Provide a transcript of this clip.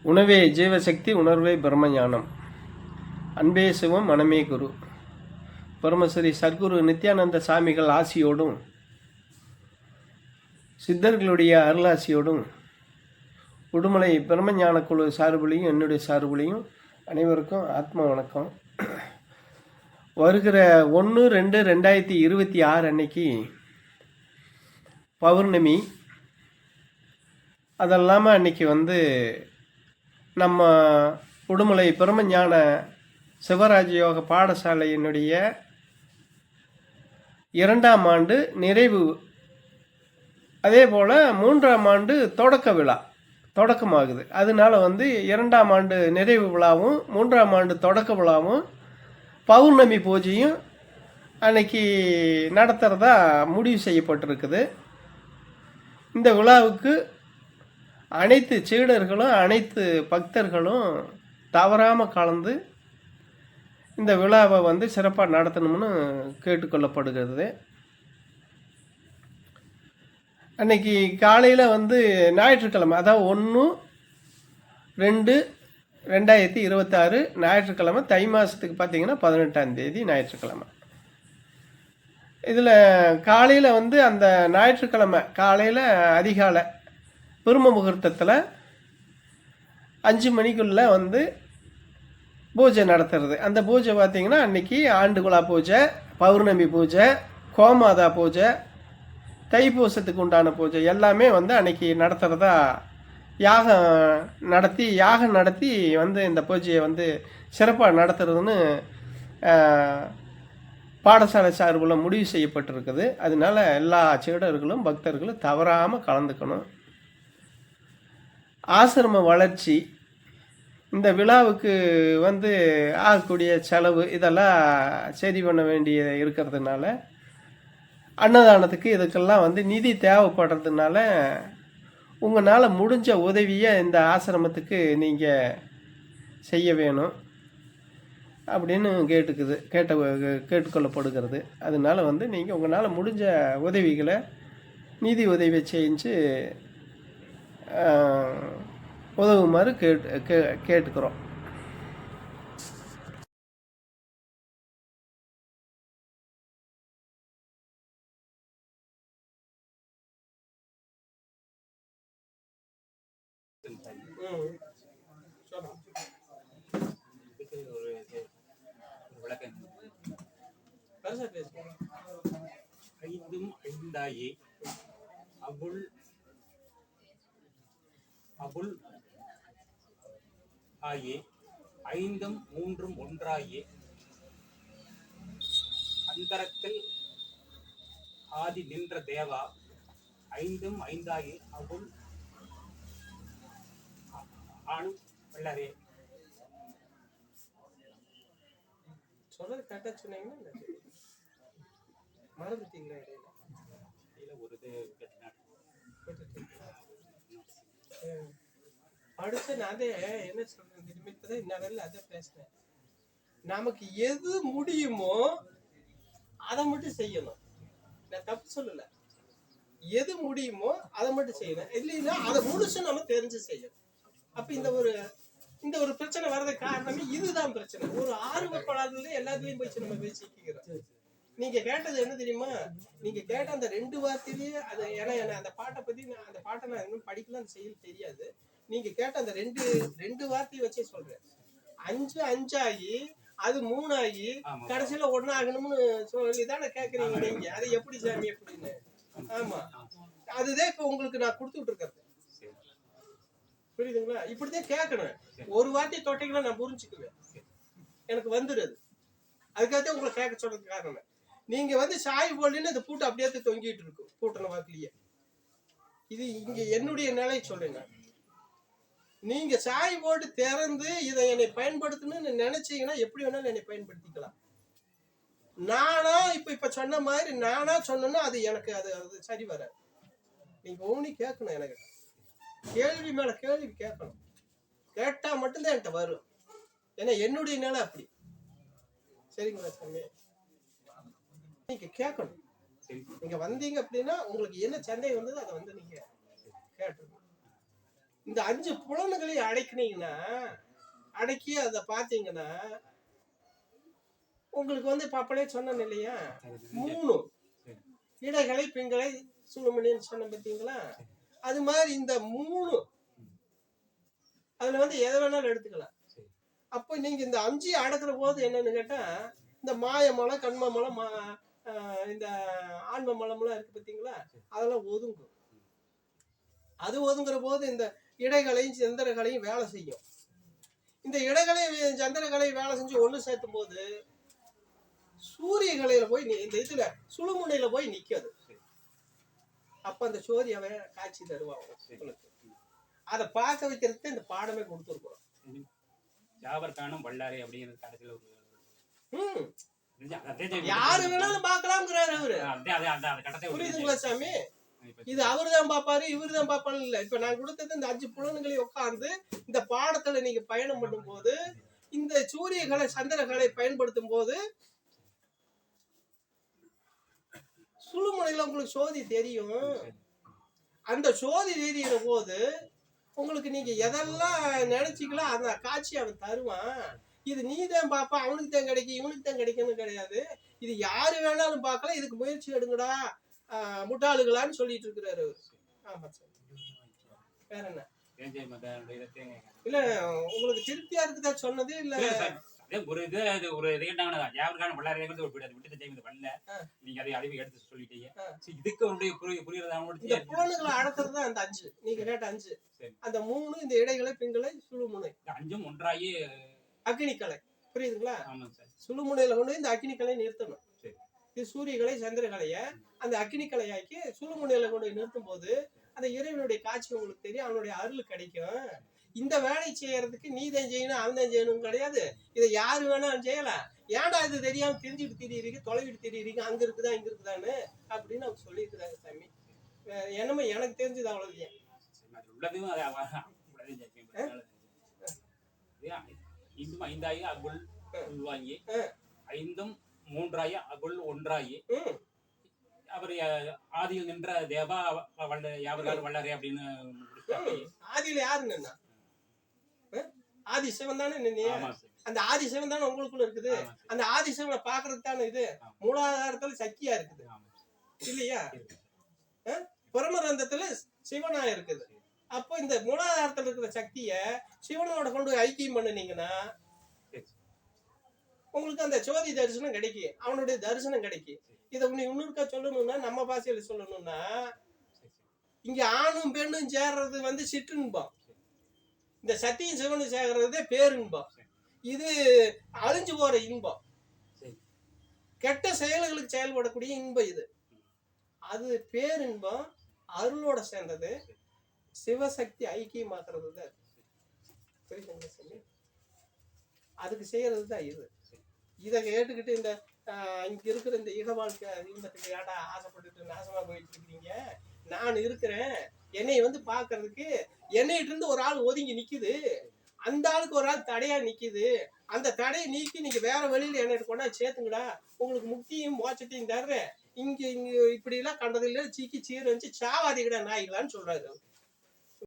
உணவே ஜீவசக்தி, உணர்வே பிரம்மஞானம். அன்பே சிவம், மனமே குரு. பரமஸ்ரீ சத்குரு நித்யானந்த சாமிகள் ஆசியோடும் சித்தர்களுடைய அருளாசியோடும் உடுமலை பிரம்மஞான குழு சார்புலையும் என்னுடைய சார்புலையும் அனைவருக்கும் ஆத்ம வணக்கம். வருகிற 1/2/2026 அன்னைக்கு பௌர்ணமி. அதெல்லாமல் அன்னைக்கு நம்ம உடுமலை பிரம்மஞான சிவராஜயோக பாடசாலையினுடைய 2ஆம் ஆண்டு நிறைவு, அதே போல் 3ஆம் ஆண்டு தொடக்க விழா தொடக்கமாகுது. அதனால 2ஆம் ஆண்டு நிறைவு விழாவும் 3ஆம் ஆண்டு தொடக்க விழாவும் பௌர்ணமி பூஜையும் அன்னைக்கு நடத்துகிறதா முடிவு செய்யப்பட்டிருக்குது. இந்த விழாவுக்கு அனைத்து சீடர்களும் அனைத்து பக்தர்களும் தவறாமல் கலந்து இந்த விழாவை சிறப்பாக நடத்தணும்னு கேட்டுக்கொள்ளப்படுகிறது. அன்னைக்கு காலையில் ஞாயிற்றுக்கிழமை, அதாவது 1/2/2026 ஞாயிற்றுக்கிழமை, தை மாதத்துக்கு பார்த்தீங்கன்னா 18ஆம் தேதி ஞாயிற்றுக்கிழமை. இதில் காலையில் அந்த ஞாயிற்றுக்கிழமை காலையில் அதிகாலை பிரம்ம முகூர்த்தத்தில் 5 மணிக்குள்ளே பூஜை நடத்துறது. அந்த பூஜை பார்த்திங்கன்னா அன்றைக்கி ஆண்டுகுலா பூஜை, பௌர்ணமி பூஜை, கோமாதா பூஜை, தைப்பூசத்துக்கு உண்டான பூஜை எல்லாமே அன்றைக்கி நடத்துகிறதா யாகம் நடத்தி இந்த பூஜையை சிறப்பாக நடத்துறதுன்னு பாடசாலை சார்பில் முடிவு செய்யப்பட்டிருக்குது. அதனால எல்லா சீடர்களும் பக்தர்களும் தவறாமல் கலந்துக்கணும். ஆசிரம வளர்ச்சி, இந்த விழாவுக்கு ஆகக்கூடிய செலவு இதெல்லாம் சரி பண்ண வேண்டிய இருக்கிறதுனால, அன்னதானத்துக்கு இதுக்கெல்லாம் நிதி தேவைப்படுறதுனால உங்களால் முடிஞ்ச உதவியை இந்த ஆசிரமத்துக்கு நீங்கள் செய்ய வேணும் அப்படின்னு கேட்டுக்கொள்ளப்படுகிறது. அதனால நீங்கள் உங்களால் முடிஞ்ச உதவிகளை நிதி உதவி செஞ்சு உதவுமாறு கேட்டுக்கிறோம். ஐந்தும் ஐந்தாயே அபுல் அபுல் ஆயே, ஐந்தும் மூன்றும் ஒன்றாயே, அந்தரத்தில் ஆதி நின்ற தேவா, ஐந்தும் ஐந்தாயே அபுல் ஆண் வல்லரே. சொல்றது கரெக்டாக சொன்னீங்கன்னா மறந்துட்டீங்களா? ஒரு அடுத்து நான் அதே என்ன சொல்றேன், திரும்பித்தான் இன்னும் அதை பேசுறேன். நமக்கு எது முடியுமோ அதை மட்டும் செய்யணும். நான் தப்பு சொல்லல. எது முடியுமோ அதை மட்டும் செய்யணும். இல்லைன்னா அதை முழுசும் நம்ம தெரிஞ்சு செய்யணும். அப்ப இந்த ஒரு பிரச்சனை வர்றதுக்கு காரணமே இதுதான் பிரச்சனை. ஒரு ஆர்வப்படாததுல எல்லாத்துலயும் போய் நம்ம பேசிக்கிறோம். நீங்க கேட்டது என்ன தெரியுமா? நீங்க கேட்ட அந்த 2 வார்த்தையிலேயே அது, ஏன்னா அந்த பாட்டை பத்தி அந்த பாட்டை நான் இன்னும் படிக்கலாம், அந்த செயல் தெரியாது. நீங்க கேட்ட அந்த ரெண்டு வார்த்தையை வச்சே சொல்றேன். 5 5 அது 3 ஆகி கடைசியில 1 ஆகணும்னு சொல்லிதானே கேக்குறீங்க நீங்க. அது எப்படி சாமி எப்படின்னு? ஆமா, அதுதான் இப்ப உங்களுக்கு நான் கொடுத்துட்டு இருக்கிறது. புரியுதுங்களா? இப்படிதான் கேட்கணும். ஒரு வார்த்தையை தொட்டைகளை நான் புரிஞ்சுக்குவேன், எனக்கு வந்துடுது. அதுக்காகத்தான் உங்களை கேட்க சொல்றதுக்கு காரணம். நீங்க சாய் போடலன்னு அந்த பூட்டை அப்படியே தொங்கிட்டு இருக்கும் பூட்டின வாக்குலயே. இது இங்க என்னுடைய நிலை சொல்லுங்க. நீங்க சாய் போட்டு திறந்து இதை என்னை பயன்படுத்தணும்னு நினைச்சீங்கன்னா எப்படி வேணாலும் என்னை பயன்படுத்திக்கலாம். நானா இப்ப சொன்ன மாதிரி நானா சொன்னா அது எனக்கு அது சரி வராது. நீங்க ஒவ்வொன்றும் கேட்கணும். எனக்கு கேள்வி மேல கேள்வி கேட்கணும். கேட்டா மட்டும்தான் என்கிட்ட வரும். ஏன்னா என்னுடைய நிலை அப்படி. சரிங்களா சாமி? நீங்க கேட்கணும். நீங்க வந்தீங்க அப்படின்னா உங்களுக்கு என்ன சந்தேகம் வந்தது அதை நீங்க கேட்டுருங்க. இந்த 5 புலன்களையும் அடக்கினீங்கன்னா, அடக்கி அதை பார்த்தீங்கன்னா உங்களுக்கு வந்து பாப்பலே சொன்னேன் இல்லையா, 3 இடைகளை பெண்களை சுழுமணின்னு சொன்ன பார்த்தீங்களா, அது மாதிரி இந்த 3 அதுல வந்து எதை வேணாலும் எடுத்துக்கலாம். அப்போ நீங்க இந்த 5 அடக்குற போது என்னன்னு கேட்டா, இந்த மாய மலம், கண்ம மலம், இந்த ஆன்ம மலம்லாம் இருக்கு பார்த்தீங்களா, அதெல்லாம் ஒதுங்கும். அது ஒதுங்குற போது இந்த இடைகளையும் சந்திரகளையும் வேலை செய்யும். இந்த இடைகளையும் சந்திரகளையும் வேலை செஞ்சு ஒன்று சேர்த்தும் போது சூரிய கலையில போய் இந்த இதுல சுழுமுனையில போய் நிக்காது. அப்ப அந்த சோதி அவன் காட்சி தருவான் உங்களுக்கு. அதை பார்க்க வைக்கிறதுக்கு இந்த பாடமே கொடுத்துருக்கோம். யாவர்கானும் வல்லாரை அப்படிங்கிறது கடைசியில் ஒரு யாரு வேணாலும் பார்க்கலாம்ங்கிறாரு அவரு. புரியுதுங்களா சாமி? இது அவருதான் பாப்பாரு இவருதான் பாப்பாரு இல்ல. இப்ப நான் கொடுத்தது இந்த 5 புலன்களை உட்கார்ந்து இந்த பாடத்துல நீங்க பயணம் பண்ணும் போது இந்த சூரியகளை சந்திரகளை பயன்படுத்தும் போது சுழுமுனையில உங்களுக்கு சோதி தெரியும். அந்த சோதி தெரிகிற போது உங்களுக்கு நீங்க எதெல்லாம் நினைச்சிங்களோ அந்த காட்சி அவன் தருவான். இது நீ தான் பாப்பா, அவனுக்கு தான் கிடைக்கும் இவனுக்கு தான் கிடைக்கும்னு கிடையாது. இது யாரு வேணாலும் பார்க்கலாம். இதுக்கு முயற்சி எடுங்கடா முட்டாளுகளான்னு சொல்லிட்டு இருக்கிறாரு. ஆமா சார். வேற என்ன இல்ல உங்களுக்கு திருப்தியா இருக்குதா சொன்னது இல்ல? ஒரு இது ஒரு இது யாருக்கான வல்லாரை விட்டு வரல. நீங்க அதை அறிவு எடுத்து சொல்லிட்டீங்க. இதுக்கு புரியுறதா? புலன்களை அடக்குறது அந்த 5 நீங்க கேட்ட 5. அந்த 3 இந்த இடைகளை பெண்களை சுழுமுனை 5ம் ஒன்றாயி அக்னிக்கலை. புரியுதுங்களா? ஆமாம் சார். சுழுமுனையில கொண்டு இந்த அக்னிக்கலை நிறுத்தணும். இது சூரியகலை சந்திரகலைய அந்த அக்னிக்கலையாக்கி சுழுமுனையில கொண்டு நிறுத்தும் போது அந்த இறைவனுடைய காட்சி உங்களுக்கு தெரியும். அவனுடைய அருள் கிடைக்கும். இந்த வேலை செய்யறதுக்கு நீ தான் செய்யணும் அவன் தான் செய்யணும் கிடையாது. இதை யாரு வேணாலும் செய்யலாம். ஏன்டா இது தெரியாம தெரிஞ்சுட்டு திரியிறீங்க, தொலைவிட்டு திரியிறீங்க, அங்க இருக்குதா இங்க இருக்குதான்னு அப்படின்னு அவங்க சொல்லியிருக்கிறாங்க சாமி. என்னமோ எனக்கு தெரிஞ்சது அவ்வளவுதான். இன்னும் 5 அகுல் உள்வாங்கி 5ம் 3 அகுல் ஒன்றாயி அவர் ஆதியில் நின்ற தேவா யாவர்காலும் வல்லாரே அப்படின்னு. ஆதியில யாரு நின்னா? ஆதி சிவன் தானே நின்னிய. அந்த ஆதி சிவன் தானே உங்களுக்குள்ள இருக்குது. அந்த ஆதி சிவனை பாக்குறதுக்கு தானே இது மூலாதாரத்துல சக்தியா இருக்குது இல்லையா? பரமரந்தத்துல சிவனா இருக்குது. அப்போ இந்த மூலாதாரத்துல இருக்கிற சக்திய சிவனோட கொண்டு ஐக்கியம் பண்ணுனீங்கன்னா உங்களுக்கு அந்த சோதி தரிசனம் கிடைக்கும். அவனுடைய தரிசனம் கிடைக்கும். இதை இன்னொருக்கா சொல்லணும்னா நம்ம பாஷையில சொல்லணும்னா இங்க ஆணும் பெண்ணும் சேர்றது வந்து சிற்றின்பம். இந்த சத்தியும் சிவனும் சேர்றதே பேரின்பம். இது அழிஞ்சு போற இன்பம். கெட்ட செயல்களுக்கு செயல்படக்கூடிய இன்பம் இது. அது பேரின்பம். அருளோட சேர்ந்தது. சிவசக்தி ஐக்கியமாக்குறது தான். புரியுதுங்களா சொல்லி? அதுக்கு செய்யறது தான் இது. இதை கேட்டுக்கிட்டு இந்த இங்க இருக்கிற இந்த ஈக வாழ்க்கை இன்பத்துக்கு ஏடா ஆசைப்பட்டுட்டு நாசமா போயிட்டு இருக்கிறீங்க. நான் இருக்கிறேன். என்னை வந்து பாக்குறதுக்கு என்னையிட்டு இருந்து ஒரு ஆள் ஒதுங்கி நிக்குது. அந்த ஆளுக்கு ஒரு ஆள் தடையா நிக்குது. அந்த தடையை நீக்கி நீங்க வேற வழியில என்ன கொண்டா சேர்த்துங்கடா. உங்களுக்கு முக்தியும் மோட்சத்தையும் தர்றேன். இங்க இப்படி எல்லாம் கண்டதில்லை சீக்கி சீர வச்சு சாவாதிகடா நாய்களான்னு சொல்றாரு.